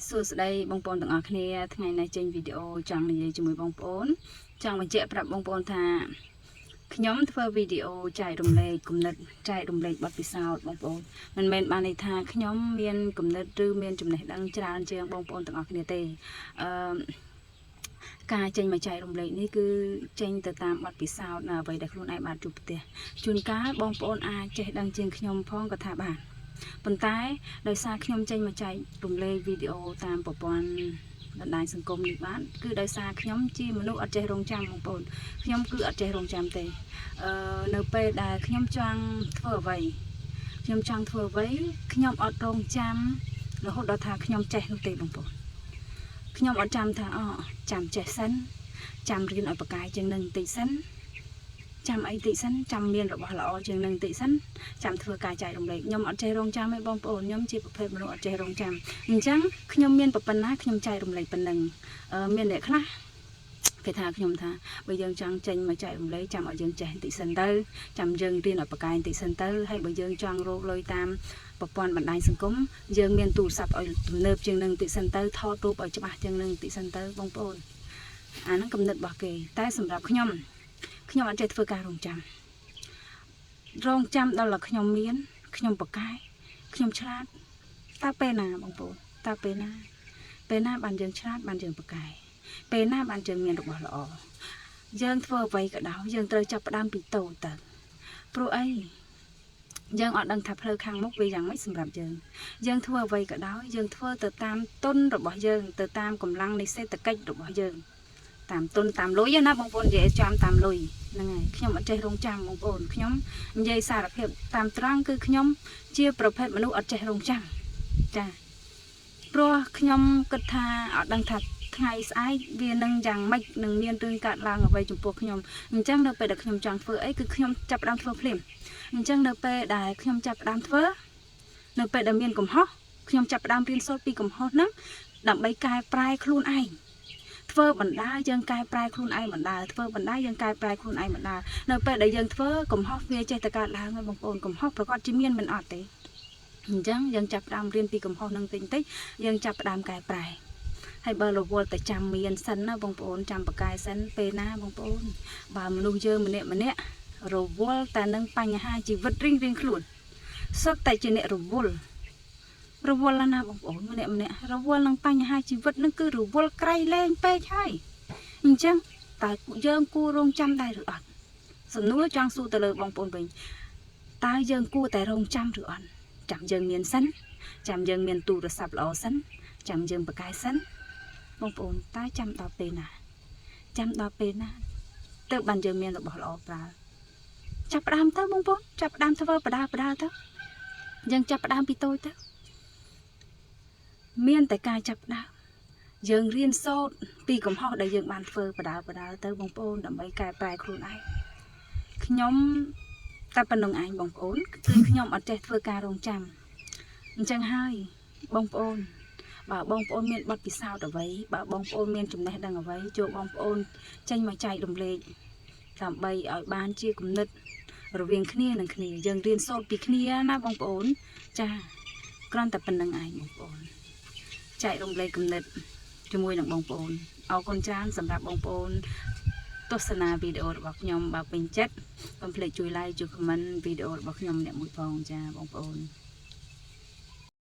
សួស្តីបងប្អូនទាំងអស់គ្នាថ្ងៃនេះចេញវីដេអូចង់និយាយជាមួយបងប្អូនចង់បញ្ជាក់ប្រាប់បងប្អូនថាខ្ញុំធ្វើវីដេអូចែករំលែកគំនិតចែករំលែកបទពិសោធន៍បងប្អូនមិនមែនបានន័យថាខ្ញុំមានគំនិតឬមានចំណេះដឹងច្រើនជាងបងប្អូនទាំងអស់គ្នាទេការចេញមកចែករំលែកនេះគឺចេញទៅតាមបទពិសោធន៍អ្វីដែលខ្លួនឯងបានជួបប្រទះជួនកាលបងប្អូនអាចចេះដឹងជាងខ្ញុំផងក៏ថាបានប៉ុន្តែដោយសារខ្ញុំចេញមកចែករំលែកវីដេអូតាមប្រព័ន្ធបណ្ដាញសង្គមនេះបានគឺដោយសារខ្ញុំជាមនុស្សអត់ចេះរងចាំបងប្អូនខ្ញុំគឺអត់ចេះរងចាំទេនៅពេលដែលខ្ញុំចង់ធ្វើអ្វីខ្ញុំអត់រងចាំរហូតដល់ថាខ្ញុំចេះនោះទេបងប្អូនខ្ញុំអត់ចាំថាចាំចេះសិនចាំរៀនឲ្យប្រកែកជាងនឹងបន្តិចសិនចាំអីតិចសិនចាំមានរបស់ល្អជាងនឹងបន្តិចសិនចាំធ្វើការចែករំលែកខ្ញុំអត់ចេះរងចាំទេបងប្អូនខ្ញុំជាប្រភេទមនុស្សអត់ចេះរងចាំអញ្ចឹងខ្ញុំមានប៉ុណ្ណាខ្ញុំចែករំលែកប៉ុណ្ណឹងមានអ្នកខ្លះគេថាខ្ញុំថាបើយើងចង់ចេញមកចែករំលែកចាំឲ្យយើងចេះបន្តិចសិនទៅចាំយើងរៀនឲ្យប្រកែកបន្តិចសិនទៅហើយបើយើងចង់រកលុយតាមប្រព័ន្ធបណ្ដាញសង្គមយើងមានទូរស័ព្ទឲ្យទំនើបជាងនឹងបន្តិចសិនទៅថតរូបឲ្យច្បាស់ជាងនឹងបន្តិចសិនទៅបងប្អូនអាហ្នឹងគំនិតរបស់គេតែសម្រាប់ខ្ញុំអត់ចេះធ្វើការរងចាំដល់តែខ្ញុំមានខ្ញុំប្រកែកខ្ញុំឆ្លាតតើពេលណាបងប្អូនតើពេលណាបានយើងឆ្លាតបានយើងប្រកែកពេលណាបានយើងមានរបស់ល្អយើងធ្វើអ្វីក៏ដោយយើងត្រូវចាប់ផ្ដើមពីតូចទៅព្រោះអីយើងអត់ដឹងថាផ្លូវខាងមុខវាយ៉ាងម៉េចសម្រាប់យើងធ្វើអ្វីក៏ដោយយើងធ្វើទៅតាមទុនរបស់យើងទៅតាមកម្លាំងនៃសេដ្ឋកិច្ចរបស់យើងតាមទុនតាមលុយណាបងប្អូននិយាយចំតាមលុយហ្នឹងហើយខ្ញុំអត់ចេះរងចាំបងប្អូនខ្ញុំនិយាយសារភាពតាមត្រង់គឺខ្ញុំជាប្រភេទមនុស្សអត់ចេះរងចាំចាព្រោះខ្ញុំគិតថាអត់ដឹងថាថ្ងៃស្អែកវានឹងយ៉ាងម៉េចនឹងមានរឿងកើតឡើងអ្វីចំពោះខ្ញុំអញ្ចឹងនៅពេលដែលខ្ញុំចង់ធ្វើអីគឺខ្ញុំចាប់ផ្ដើមធ្វើភ្លាមអញ្ចឹងនៅពេលដែលខ្ញុំចាប់ផ្ដើមធ្វើនៅពេលដែលមានកំហុសខ្ញុំចាប់ផ្ដើមរៀនសូត្រពីកំហុសហ្នឹងដើម្បីកែប្រែខ្លួនឯងធ្វើបណ្ដាយើងកែប្រែខ្លួនឯងបណ្ដាធ្វើបណ្ដាយើងកែប្រែខ្លួនឯងបណ្ដានៅពេលដែលយើងធ្វើកំហុសវាចេះតែកើតឡើងហើយបងប្អូនកំហុសប្រកបជាមានមិនអត់ទេអញ្ចឹងយើងចាប់ផ្ដើមរៀនពីកំហុសនឹងតិចយើងចាប់ផ្ដើមកែប្រែហើយបើរវល់តែចាំមានសិនណាបងប្អូនចាំបកាយសិនពេលណាបងប្អូនបើមនុស្សយើងម្នាក់រវល់តែនឹងបញ្ហាជីវិតរៀងខ្លួនសុទ្ធតែជាអ្នករវល់ណាបងប្អូនម្នាក់រវល់នឹងបញ្ហាជីវិតនឹងគឺរវល់ក្រៃលែងពេកហើយអញ្ចឹងតើយើងគួររងចាំដែរឬអត់សំណួរចង់សួរទៅលើបងប្អូនវិញតើយើងគួរតែរងចាំឬអត់ចាំយើងមានសិនចាំយើងមានទូរស័ព្ទល្អសិនចាំយើងប្រកែកសិនបងប្អូនតើចាំដល់ពេលណាទើបបានយើងមានរបស់ល្អប្រើចាប់ផ្ដើមទៅបងប្អូនចាប់ផ្ដើមធ្វើបដាទៅយើងចាប់ផ្ដើមពីតូចទៅមានតែការចាប់ផ្ដើមយើងរៀនសូត្រពីកំហុសដែលយើងបានធ្វើបដាទៅបងប្អូនដើម្បីកែប្រែខ្លួនឯងខ្ញុំតែប៉ុណ្្នឹងឯងបងប្អូនគឺខ្ញុំអត់ចេះធ្វើការរងចាំអញ្ចឹងហើយបងប្អូនបើបងប្អូនមានបទពិសោធន៍អ្វីបើបងប្អូនមានចំណេះដឹងអ្វីចូលបងប្អូនចេញមកចែករំលែកដើម្បីឲ្យបានជាគំនិតរវាងគ្នានឹងគ្នាយើងរៀនសូត្រពីគ្នាណាបងប្អូនចាគ្រាន់តែប៉ុណ្្នឹងឯងបងប្អូនចែករំលែកគំនិតជាមួយនឹងបងប្អូនអរគុណច្រើនសម្រាប់បងប្អូនទស្សនាវីដេអូរបស់ខ្ញុំបើពេញចិត្តកុំភ្លេចជួយ like ជួយ comment វីដេអូរបស់ខ្ញុំអ្នកមួយផងចាបងប្អូន